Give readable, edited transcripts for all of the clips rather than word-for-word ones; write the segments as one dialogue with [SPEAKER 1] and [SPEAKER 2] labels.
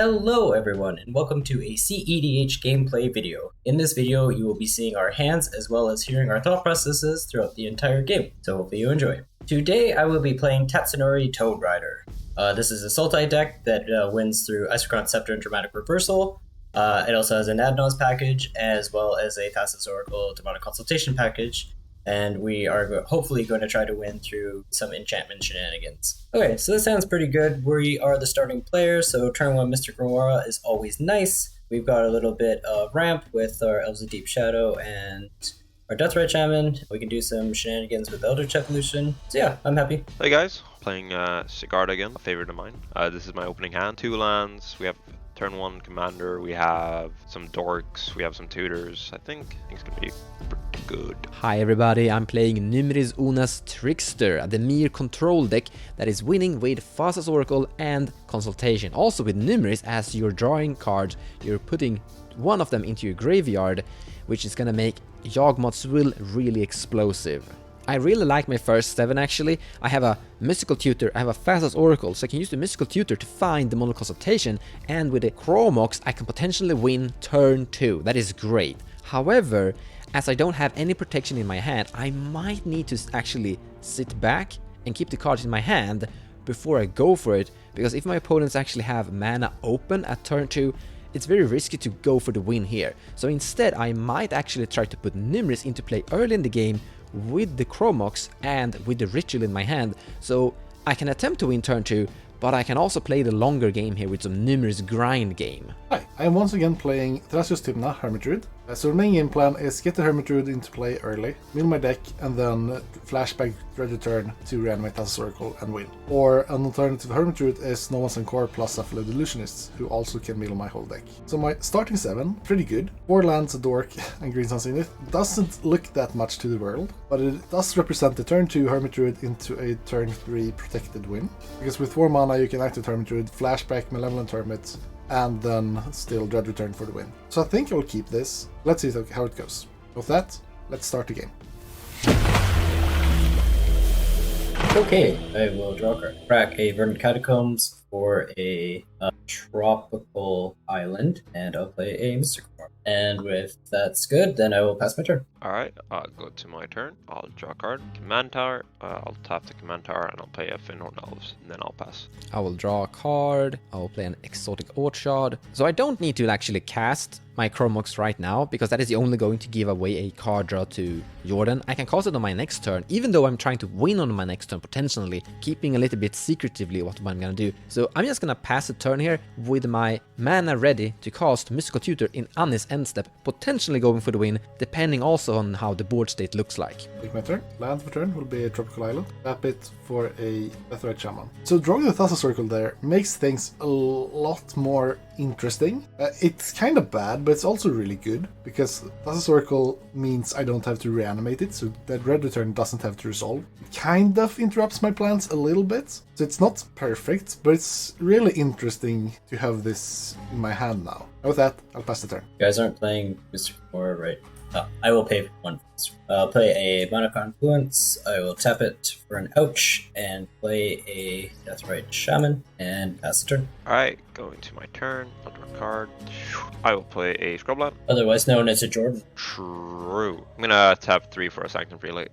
[SPEAKER 1] Hello everyone, and welcome to a cEDH gameplay video. In this video, you will be seeing our hands as well as hearing our thought processes throughout the entire game, so hopefully you enjoy. Today I will be playing Tatsunari Toad Rider. This is a Sultai deck that wins through Isochron Scepter and Dramatic Reversal. It also has an Adnos package, as well as a Thrasios Oracle Demonic Consultation package, and we are hopefully going to try to win through some enchantment shenanigans. Okay, so this sounds pretty good. We are the starting players, so turn 1 Mystic Remora is always nice. We've got a little bit of ramp with our Elves of Deep Shadow and our Deathrite Shaman. We can do some shenanigans with Eldritch Evolution. So yeah, I'm happy.
[SPEAKER 2] Hey guys, playing Sigarda again, a favorite of mine. This is my opening hand. 2 lands, we have turn 1 commander, we have some dorks, we have some tutors. I think it's gonna be pretty good.
[SPEAKER 3] Hi everybody, I'm playing Nymris Una's Trickster, a Demir control deck that is winning with Thrasios Oracle and Consultation. Also with Nymris, as you're drawing cards, you're putting one of them into your graveyard, which is gonna make Yawgmoth's Will really explosive. I really like my first 7 actually. I have a Mystical Tutor, I have a Thrasios Oracle, so I can use the Mystical Tutor to find the Demonic Consultation, and with the Chromox I can potentially win turn 2. That is great. However, as I don't have any protection in my hand, I might need to actually sit back and keep the cards in my hand before I go for it, because if my opponents actually have mana open at turn 2, it's very risky to go for the win here. So instead I might actually try to put Nymris into play early in the game with the Chromox and with the Ritual in my hand, so I can attempt to win turn 2, but I can also play the longer game here with some Nymris grind game.
[SPEAKER 4] Hi, I am once again playing Thrasios and Tymna, Hermit Druid. So the main game plan is get the Hermit Druid into play early, mill my deck, and then flashback ready turn to reanimate Thrasios Oracle and win. Or an alternative Hermit Druid is No One's Encore plus a fellow Delusionists, who also can mill my whole deck. So my starting 7, pretty good. 4 lands, a dork, and green suns in it. Doesn't look that much to the world, but it does represent the turn 2 Hermit Druid into a turn 3 protected win. Because with 4 mana you can activate Hermit Druid, flashback Malevolent Hermit, and then still Dread Return for the win. So I think I'll keep this. Let's see how it goes. With that, let's start the game.
[SPEAKER 1] Okay, I will draw a card. Crack a Verdant Catacombs for a tropical island, and I'll play a Mystic Remora. And if that's good, then I will pass my turn.
[SPEAKER 2] Alright, I'll go to my turn. I'll draw a card. Command Tower, I'll tap the Command Tower and I'll play a Finhorn Elves, and then I'll pass.
[SPEAKER 3] I will draw a card, I will play an Exotic Orchard. So I don't need to actually cast my Chromox right now, because that is only going to give away a card draw to Jordan. I can cast it on my next turn, even though I'm trying to win on my next turn potentially, keeping a little bit secretively what I'm gonna do. So I'm just gonna pass a turn here with my mana ready to cast Mystical Tutor in Annie's end step, potentially going for the win, depending also on how the board state looks like.
[SPEAKER 4] Take my turn. Land for turn will be a Tropical Island. Tap it for a Deathrite Shaman. So drawing the Thrasios Oracle there makes things a lot more interesting. It's kind of bad, but it's also really good, because Thrasios Oracle means I don't have to reanimate it, so that Red Return doesn't have to resolve. It kind of interrupts my plans a little bit, so it's not perfect, but it's really interesting to have this in my hand now. And with that, I'll pass the turn.
[SPEAKER 1] You guys aren't playing Mystic Remora, right? I will pay for 1. I'll play a Mana Confluence, I will tap it for an ouch, and play a Deathrite Shaman, and pass the turn.
[SPEAKER 2] Alright, going to my turn. I'll draw a card. I will play a Scrubland.
[SPEAKER 1] Otherwise known as a Jordan.
[SPEAKER 2] True. I'm gonna tap 3 for a Sanctum Relay.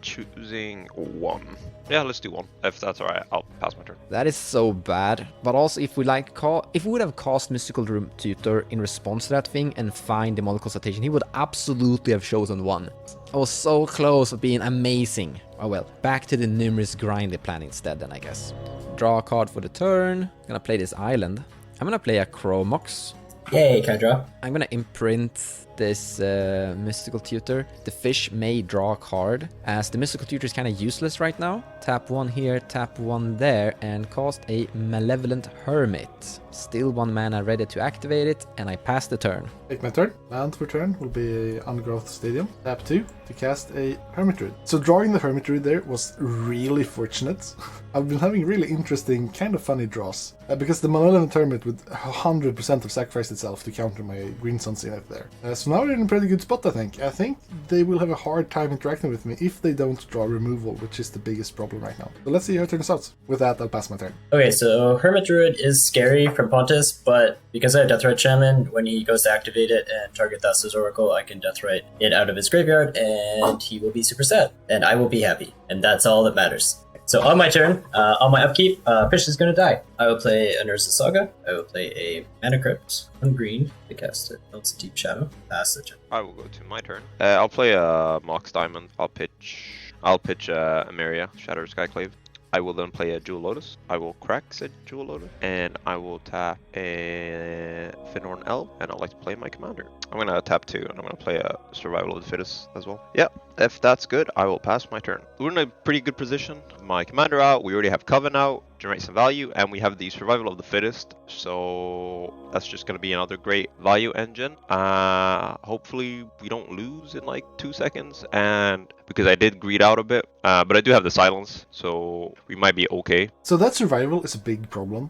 [SPEAKER 2] Choosing 1. Yeah, let's do 1. If that's alright, I'll pass my turn.
[SPEAKER 3] That is so bad, but also if we would have cast Mystical Tutor in response to that thing and find the Demonic Consultation, he would absolutely have chosen 1. I was so close of being amazing. Oh well, back to the Nymris grind plan instead then, I guess. Draw a card for the turn. Gonna play this island. I'm gonna play a Chromox.
[SPEAKER 1] Yay, can I draw?
[SPEAKER 3] I'm gonna imprint this Mystical Tutor. The fish may draw a card, as the Mystical Tutor is kind of useless right now. Tap 1 here, tap 1 there, and cast a Malevolent Hermit. Still 1 mana ready to activate it, and I pass the turn.
[SPEAKER 4] Take my turn. Land for turn will be a Ungrowth Stadium. Tap 2 to cast a Hermit Druid. So drawing the Hermit Druid there was really fortunate. I've been having really interesting, kind of funny draws. Because the Malevolent Hermit would 100% have sacrificed itself to counter my Green Suns in it there. So So now we're in a pretty good spot, I think. I think they will have a hard time interacting with me if they don't draw removal, which is the biggest problem right now. So let's see how it turns out. With that, I'll pass my turn.
[SPEAKER 1] Okay, so Hermit Druid is scary from Pontus, but because I have Deathrite Shaman, when he goes to activate it and target Thassa's Oracle, I can Deathrite it out of his graveyard, and he will be super sad, and I will be happy, and that's all that matters. So on my turn, on my upkeep, Fish is going to die. I will play a Nurse's Saga. I will play a Mana Crypt on green to cast it. It's a Deep Shadow. Pass the turn.
[SPEAKER 2] I will go to my turn. I'll play a Mox Diamond. I'll pitch Emeria, Shattered Skyclave. I will then play a Jewel Lotus. I will crack said Jewel Lotus, and I will tap a Finnorn Elf, and I'd like to play my commander. I'm gonna tap 2, and I'm gonna play a Survival of the Fittest as well. Yeah, if that's good, I will pass my turn. We're in a pretty good position. My commander out, we already have Coven out, generate some value, and we have the Survival of the Fittest, so that's just gonna be another great value engine. Hopefully we don't lose in like 2 seconds, and because I did greed out a bit, but I do have the silence, so we might be okay.
[SPEAKER 4] So that survival is a big problem.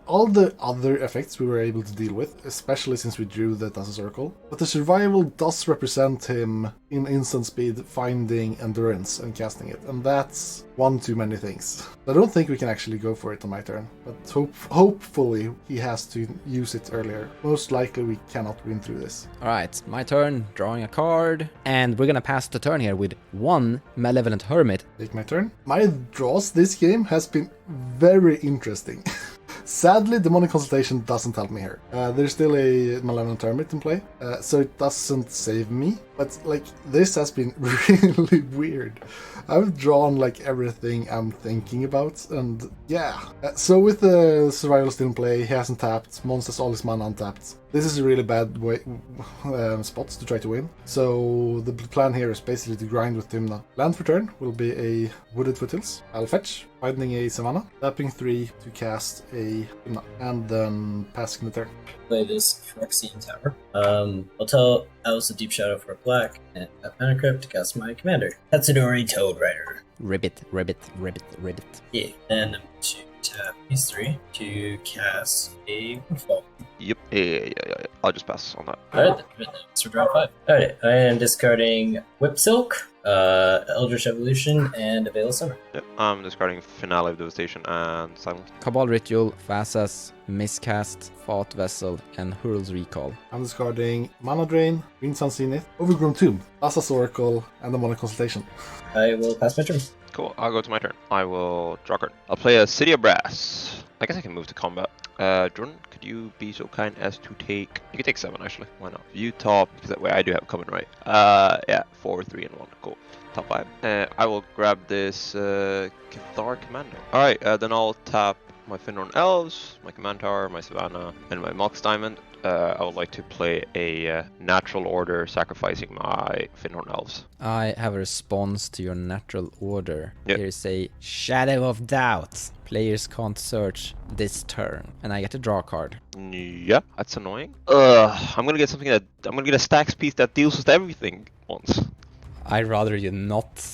[SPEAKER 4] All the other effects we were able to deal with, especially since we drew the Thassa's Oracle, but the survival does represent him in instant speed finding endurance and casting it, and that's one too many things. I don't think we can actually go for it on my turn, but hopefully he has to use it earlier. Most likely we cannot win through this.
[SPEAKER 3] Alright, my turn, drawing a card, and we're gonna pass the turn here with 1 Malevolent Hermit.
[SPEAKER 4] Take my turn. My draws this game has been very interesting. Sadly, Demonic Consultation doesn't help me here. There's still a Malevolent Hermit in play, so it doesn't save me. But, like, this has been really weird. I've drawn, like, everything I'm thinking about, and yeah. So with the Survival still in play, he hasn't tapped, Monsters all his mana untapped. This is a really bad spot to try to win. So the plan here is basically to grind with Tymna. Land for turn will be a Wooded Foothills. I'll fetch, finding a Savannah, tapping 3 to cast a Tymna, and then passing the turn.
[SPEAKER 1] Play this Phyrexian Tower. I'll tell Alice a Deep Shadow for a black, and a Mana Crypt to cast my commander. Tatsunari Toad Rider.
[SPEAKER 3] Ribbit.
[SPEAKER 1] Yeah, and I'm to tap these 3 to cast a Woodfall.
[SPEAKER 2] Yep, yeah. I'll just pass on that.
[SPEAKER 1] Alright, that's for draw 5. Alright, I am discarding Whip Silk, Eldritch Evolution, and a Veil of Summer.
[SPEAKER 2] Yep, I'm discarding Finale of Devastation and Silence.
[SPEAKER 3] Cabal Ritual, Thassa's, Miscast, Fought Vessel, and Hurl's Recall.
[SPEAKER 4] I'm discarding Mana Drain, Green Sun Zenith, Overgrown Tomb, Thassa's Oracle, and Demonic Consultation.
[SPEAKER 1] I will pass my turn.
[SPEAKER 2] Cool, I'll go to my turn. I will draw a card. I'll play a City of Brass. I guess I can move to combat. Jordan, could you be so kind as to take... You can take 7, actually. Why not? You top, because that way I do have Coven right. Yeah, 4, 3, and 1. Cool. Top 5. I will grab this Cathar Commander. Alright, then I'll tap my Finnorn Elves, my Command Tower, my Savannah, and my Mox Diamond. I would like to play a Natural Order, sacrificing my Finnorn Elves.
[SPEAKER 3] I have a response to your natural order.
[SPEAKER 2] Yep.
[SPEAKER 3] Here's a Shadow of Doubt. Players can't search this turn, and I get to draw a card.
[SPEAKER 2] Yeah, that's annoying. I'm gonna get something I'm gonna get a stacks piece that deals with everything once.
[SPEAKER 3] I'd rather you not.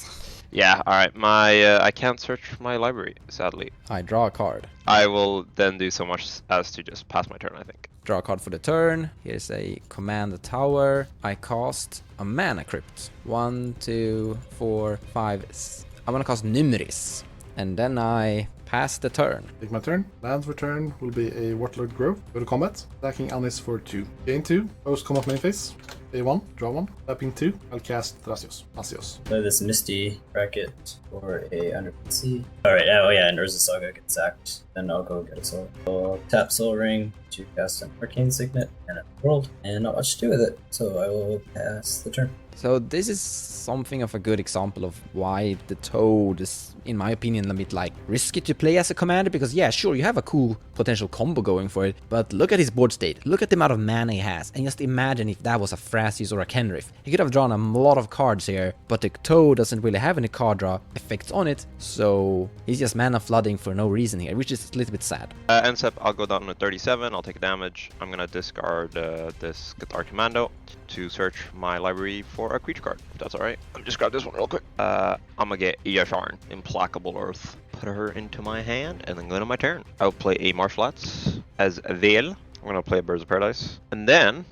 [SPEAKER 2] Yeah, alright, I can't search my library, sadly.
[SPEAKER 3] I draw a card.
[SPEAKER 2] I will then do so much as to just pass my turn, I think.
[SPEAKER 3] Draw a card for the turn. Here's a Command Tower. I cast a Mana Crypt. 1, 2, 4, 5. I'm gonna cast Nymris. And then I pass the turn.
[SPEAKER 4] Take my turn. Land for turn will be a Warlord Grove. Go to combat. Attacking Anis for 2. Gain 2. Post combat main phase. Pay 1. Draw 1. Tapping 2. I'll cast Thrasios.
[SPEAKER 1] Play this Misty bracket for a under PC. Alright, oh yeah, and Urza Saga gets sacked. Then I'll go get a soul. I'll tap Soul Ring to cast an Arcane Signet and a World, and not much to do with it. So I will pass the turn.
[SPEAKER 3] So this is something of a good example of why the Toad is, in my opinion, a bit like risky to play as a commander, because yeah, sure, you have a cool potential combo going for it, but look at his board state, look at the amount of mana he has, and just imagine if that was a Thrasios or a Kenrith. He could have drawn a lot of cards here, but the Toad doesn't really have any card draw effects on it, so he's just mana flooding for no reason here, which is a little bit sad.
[SPEAKER 2] Ends up, I'll go down to 37, I'll take damage. I'm gonna discard this Cathar Commando to search my library for a creature card, if that's alright. Let me just grab this one real quick. I'm gonna get Iasharn, Implacable Earth. Put her into my hand, and then go to my turn. I'll play a Martial Arts as a Veil. I'm gonna play a Birds of Paradise. And then,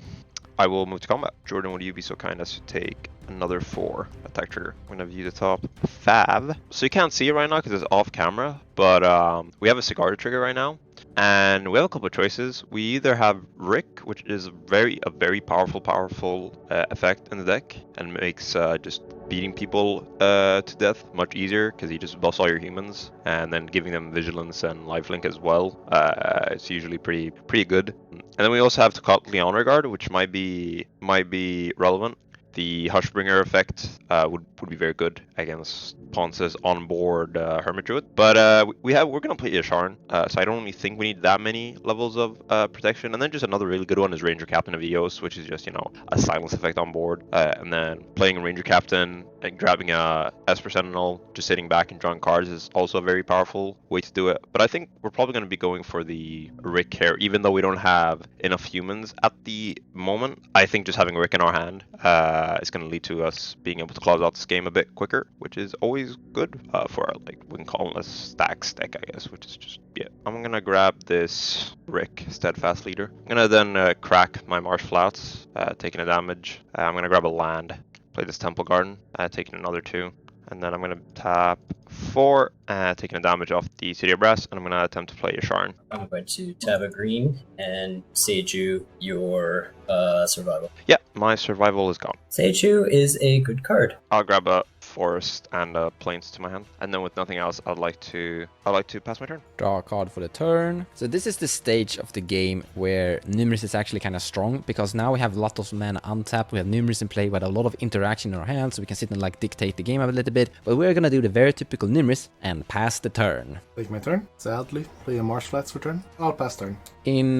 [SPEAKER 2] I will move to combat. Jordan, would you be so kind as to take another 4 attack trigger? I'm gonna view the top 5. So you can't see it right now because it's off camera, but we have a Sigarda trigger right now. And we have a couple of choices. We either have Rick, which is a very powerful effect in the deck, and makes just beating people to death much easier because he just buffs all your humans, and then giving them vigilance and lifelink as well. It's usually pretty good. And then we also have Leon Regard, which might be relevant. The Hushbringer effect would be very good against Pontus on board Hermit Druid. But we're gonna play Yasharn, so I don't really think we need that many levels of protection. And then just another really good one is Ranger Captain of Eos, which is just, you know, a silence effect on board. And then playing Ranger Captain and grabbing a Esper Sentinel, just sitting back and drawing cards is also a very powerful way to do it. But I think we're probably gonna be going for the Rick here, even though we don't have enough humans at the moment. I think just having Rick in our hand is going to lead to us being able to close out this game a bit quicker, which is always good for our, like, we can call him a stacks deck, I guess, which is just, yeah. I'm going to grab this Rick, Steadfast Leader. I'm going to then crack my Marsh Flats, taking a damage. I'm going to grab a land, play this Temple Garden, taking another 2. And then I'm going to tap 4, taking a damage off the City of Brass, and I'm going to attempt to play Yasharn.
[SPEAKER 1] I'm going to tab a green and Sage you your survival.
[SPEAKER 2] Yeah, my survival is gone.
[SPEAKER 1] Sage you is a good card.
[SPEAKER 2] I'll grab a forest and plains to my hand, and then with nothing else, I'd like to pass my turn.
[SPEAKER 3] Draw a card for the turn. So this is the stage of the game where Nymris is actually kind of strong, because now we have a lot of mana untapped, we have Nymris in play, we have a lot of interaction in our hands, so we can sit and like dictate the game a little bit. But we're gonna do the very typical Nymris and pass the turn.
[SPEAKER 4] Take my turn. Sadly, play a Marsh Flats for turn. I'll pass turn.
[SPEAKER 3] In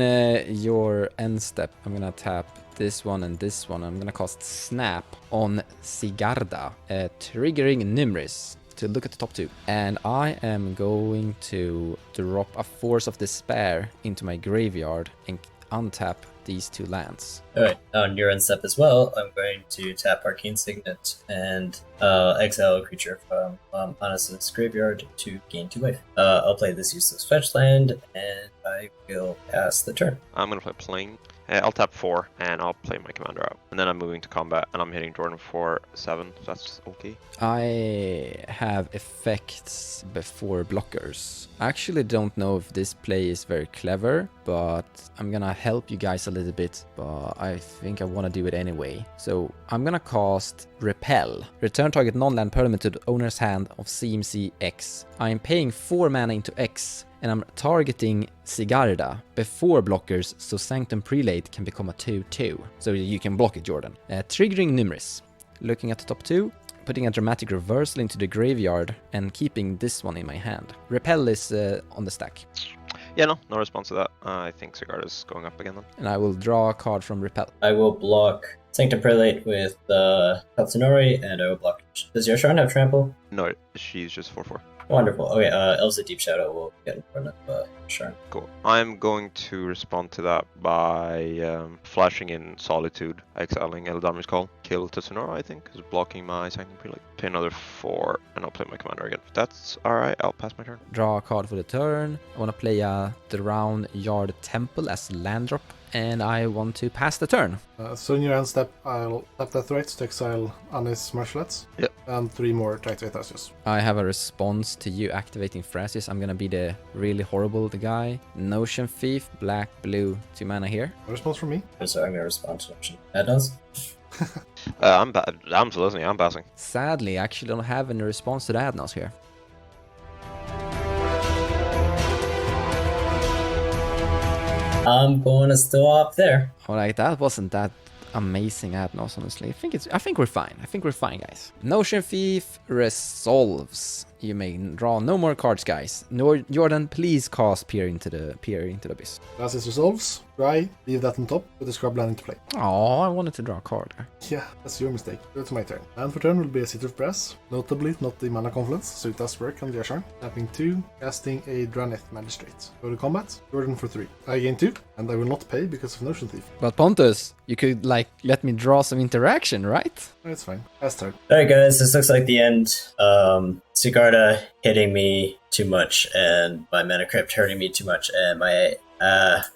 [SPEAKER 3] your end step, I'm gonna tap this one and this one. I'm gonna cast Snap on Sigarda, triggering Nymris to look at the top 2. And I am going to drop a Force of Despair into my graveyard and untap these 2 lands.
[SPEAKER 1] Alright, on your end step as well, I'm going to tap Arcane Signet and exile a creature from Anas's graveyard to gain 2 life. I'll play this useless fetch land, and I will pass the turn.
[SPEAKER 2] I'm going to play Plain. I'll tap 4, and I'll play my commander out. And then I'm moving to combat, and I'm hitting Jordan for 7, so that's okay.
[SPEAKER 3] I have effects before blockers. I actually don't know if this play is very clever, but I'm gonna help you guys a little bit, but I think I want to do it anyway. So I'm gonna cast Repel. Return target non-land permanent to the owner's hand of CMC X. I am paying 4 mana into X, and I'm targeting Sigarda before blockers, so Sanctum Prelate can become a 2/2. So you can block it, Jordan. Triggering Nymris. Looking at the top 2, putting a dramatic reversal into the graveyard, and keeping this one in my hand. Repel is on the stack.
[SPEAKER 2] Yeah, no response to that. I think Sigarda's going up again then.
[SPEAKER 3] And I will draw a card from Repel.
[SPEAKER 1] I will block Sanctum Prelate with Tatsunari, and I will block. Does Yasharn have trample?
[SPEAKER 2] No, she's just 4/4.
[SPEAKER 1] Wonderful. Okay, Elves of Deep Shadow will get in front of Yasharn.
[SPEAKER 2] Cool. I'm going to respond to that by flashing in Solitude, exiling Eldamir's Call. Kill Tatsunari, I think, is blocking my Sanctum Prelate. Pay another 4, and I'll play my commander again. If that's alright, I'll pass my turn.
[SPEAKER 3] Draw a card for the turn. I want to play a Drown Yard Temple as land drop, and I want to pass the turn.
[SPEAKER 4] So in your end step, I'll tap that right to exile Anis Marsh Flats.
[SPEAKER 2] Yep.
[SPEAKER 4] And 3 more to activate Thrasios.
[SPEAKER 3] I have a response to you activating Thrasios. I'm gonna be the really horrible guy. Notion Thief, black, blue, 2 mana here.
[SPEAKER 4] A response from me.
[SPEAKER 1] So I'm going to respond to Notion. Adnos?
[SPEAKER 2] I'm still listening, I'm passing.
[SPEAKER 3] Sadly, I actually don't have any response to the Adnos here.
[SPEAKER 1] I'm going to stop there.
[SPEAKER 3] Alright, that wasn't that amazing Adnos, honestly. I think we're fine. I think we're fine, guys. Notion Thief resolves. You may draw no more cards, guys. Jordan, please cast Peer into the Abyss.
[SPEAKER 4] Thrasios resolves. Dry. Leave that on top. Put the scrub land into play.
[SPEAKER 3] Oh, I wanted to draw a card.
[SPEAKER 4] Yeah, that's your mistake. It's my turn. Land for turn will be a City of Brass. Notably, not the mana confluence, so it does work on the Yasharn. Tapping 2, casting a Draneth Magistrate. Go to combat. Jordan for 3. I gain 2, and I will not pay because of Notion Thief.
[SPEAKER 3] But Pontus, you could, like, let me draw some interaction, right?
[SPEAKER 4] That's fine. Last turn.
[SPEAKER 1] Alright guys, this looks like the end. Sigarda hitting me too much, and my mana crypt hurting me too much, and my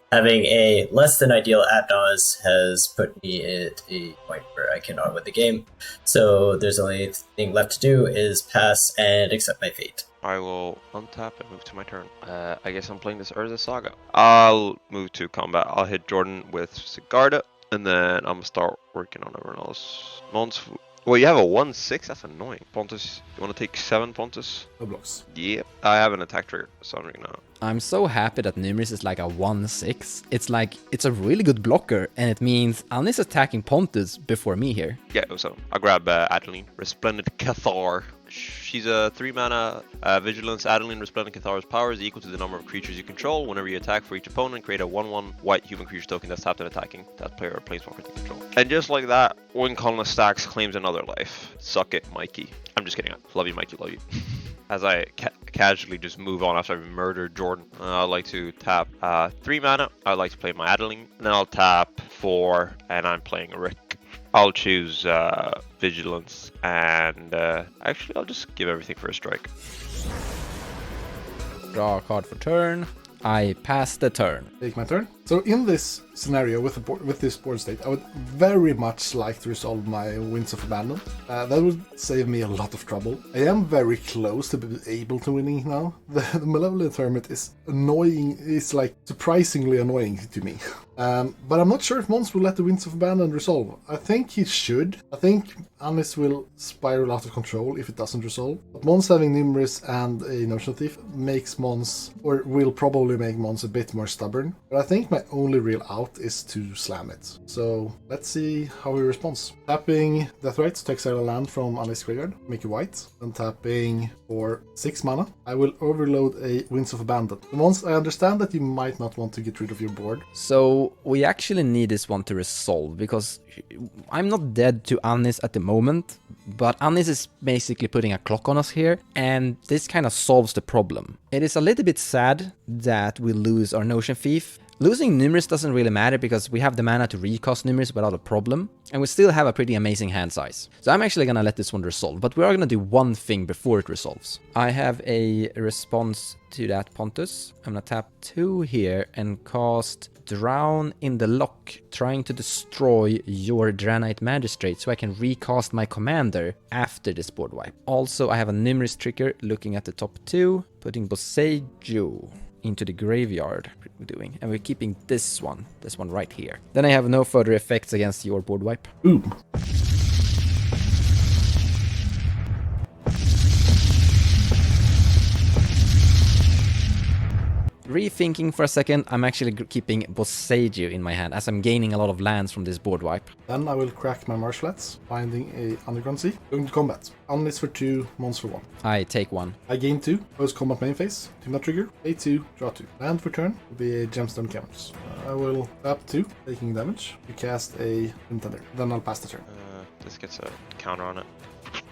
[SPEAKER 1] having a less than ideal Adnaz has put me at a point where I cannot win the game. So there's only thing left to do is pass and accept my fate.
[SPEAKER 2] I will untap and move to my turn. I guess I'm playing this Urza Saga. I'll move to combat. I'll hit Jordan with Sigarda, and then I'm gonna start working on everyone else. Mons. Well, you have a 1/6? That's annoying. Pontus, you want to take 7 Pontus?
[SPEAKER 4] No blocks.
[SPEAKER 2] Yep. I have an attack trigger, so I'm gonna...
[SPEAKER 3] I'm so happy that Nymris is like a 1/6. It's like, it's a really good blocker, and it means Anna's attacking Pontus before me here.
[SPEAKER 2] Yeah, so I'll grab Adeline. Resplendent Cathar. She's a 3-mana Vigilance. Adeline Resplendent Cathar's power is equal to the number of creatures you control. Whenever you attack for each opponent, create a 1/1 white human creature token that's tapped and attacking that player or planeswalker they control. And just like that, Wing Colonist stacks claims another life. Suck it, Mikey. I'm just kidding. Love you, Mikey. Love you. As I casually just move on after I've murdered Jordan, I'd like to tap 3 mana. I'd like to play my Adeline. And then I'll tap 4, and I'm playing Rick. I'll choose Vigilance, and actually I'll just give everything for a strike.
[SPEAKER 3] Draw a card for turn. I pass the turn.
[SPEAKER 4] Take my turn. So in this scenario with this board state, I would very much like to resolve my Winds of Abandon. That would save me a lot of trouble. I am very close to be able to winning now. The Malevolent Hermit is annoying. It's like surprisingly annoying to me. But I'm not sure if Mons will let the Winds of Abandon resolve. I think he should. I think Anis will spiral out of control if it doesn't resolve. But Mons having Nymris and a Notion Thief makes Mons, or will probably make Mons a bit more stubborn. But I think my only real out is to slam it. So let's see how he responds. Tapping Deathrite to exile a land from Anis' graveyard, make it white. Then tapping for 6 mana. I will overload a Winds of Abandon. Mons, I understand that you might not want to get rid of your board.
[SPEAKER 3] So we actually need this one to resolve, because I'm not dead to Anis at the moment, but Anis is basically putting a clock on us here, and this kind of solves the problem. It is a little bit sad that we lose our Notion Thief. Losing Nymris doesn't really matter because we have the mana to recast Nymris without a problem, and we still have a pretty amazing hand size. So I'm actually gonna let this one resolve, but we are gonna do one thing before it resolves. I have a response to that Pontus. I'm gonna tap 2 here and cast Drown in the Lock, trying to destroy your Draenei Magistrate so I can recast my commander after this board wipe. Also, I have a Nymris trigger looking at the top 2, putting Boseiju into the graveyard, and we're keeping this one right here. Then I have no further effects against your board wipe.
[SPEAKER 4] Ooh.
[SPEAKER 3] Rethinking for a second, I'm actually keeping Boseiju in my hand as I'm gaining a lot of lands from this board wipe.
[SPEAKER 4] Then I will crack my Marsh Flats, finding a Underground Sea. Going to combat. Unleash for 2, Mons for 1.
[SPEAKER 3] I take 1.
[SPEAKER 4] I gain 2, post combat main phase, Tymna trigger, pay 2, draw 2. Land for turn will be a Gemstone Caverns. I will tap 2, taking damage, to cast a Contender. Then I'll pass the turn.
[SPEAKER 2] This gets a counter on it.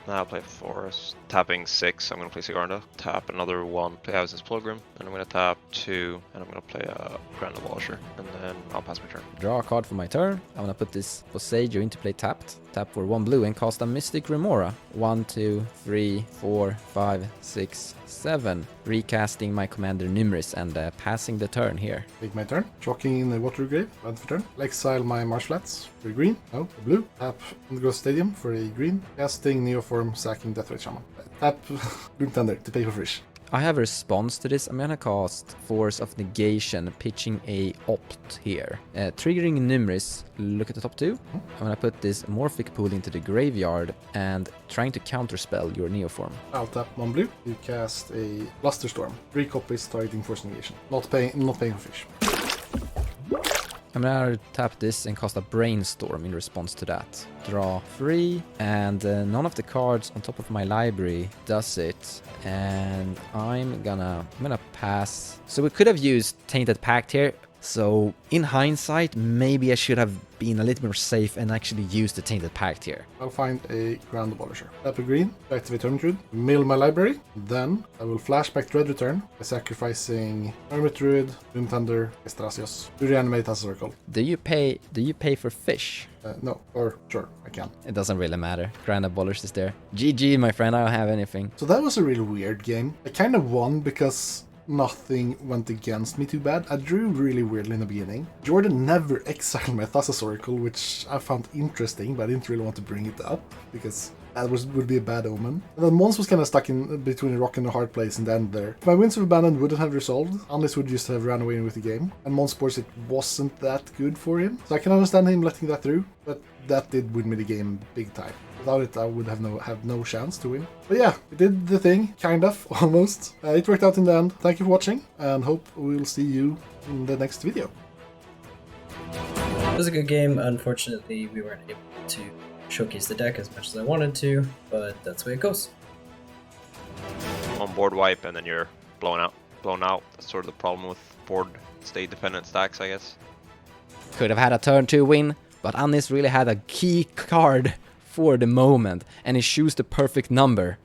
[SPEAKER 2] Now I'll play Forest. Tapping 6, I'm going to play Sigarda. Tap another 1, play House's Pilgrim. And I'm going to tap 2, and I'm going to play a Grand Abolisher. And then I'll pass my turn.
[SPEAKER 3] Draw a card for my turn. I'm going to put this Boseiju into play tapped. Tap for 1 blue and cast a Mystic Remora. 1, 2, 3, 4, 5, 6, 7. Recasting my commander Nymris and passing the turn here.
[SPEAKER 4] Take my turn. Chalking in the Water Grave, land for turn. Exile my Marsh Flats for a green. No, a blue. Tap Underground Stadium for a green. Casting Neoform, sacking Deathrite Shaman. Tap Bloom Tender to pay for fish.
[SPEAKER 3] I have a response to this. I'm gonna cast Force of Negation, pitching a Opt here. Triggering Nymris, look at the top 2. I'm gonna put this Morphic Pool into the graveyard and trying to counterspell your Neoform.
[SPEAKER 4] I'll tap 1 blue. You cast a Blusterstorm. 3 copies targeting Force Negation. Not paying for fish.
[SPEAKER 3] I'm gonna tap this and cast a Brainstorm in response to that. Draw 3, and none of the cards on top of my library does it. And I'm gonna pass. So we could have used Tainted Pact here. So in hindsight, maybe I should have been a little more safe and actually used the Tainted Pact here.
[SPEAKER 4] I'll find a Grand Abolisher. Tap a green, activate Hermit, mill my library, then I will flashback Dread Return by sacrificing Hermit Druid, Doom Thunder, Thrasios to reanimate Thassa's Oracle.
[SPEAKER 3] Do you pay for fish?
[SPEAKER 4] No, or sure, I can.
[SPEAKER 3] It doesn't really matter. Grand Abolish is there. GG, my friend, I don't have anything.
[SPEAKER 4] So that was a really weird game. I kind of won because nothing went against me too bad. I drew really weirdly in the beginning. Jordan never exiled my Thassa's Oracle, which I found interesting, but I didn't really want to bring it up because that would be a bad omen. And then Mons was kind of stuck in between a rock and a hard place in the end there. If my Winds of Abandon wouldn't have resolved, Andis would just have ran away with the game. And Mons Sports, it wasn't that good for him. So I can understand him letting that through, but that did win me the game big time. Without it, I would have no chance to win. But yeah, it did the thing, kind of, almost. It worked out in the end. Thank you for watching, and hope we'll see you in the next video.
[SPEAKER 1] It was a good game. Unfortunately, we weren't able to showcase the deck as much as I wanted to, but that's the way it goes.
[SPEAKER 2] On board wipe, and then you're blown out. That's sort of the problem with board state dependent stacks, I guess.
[SPEAKER 3] Could have had a turn 2 win, but Anis really had a key card for the moment, and he chose the perfect number.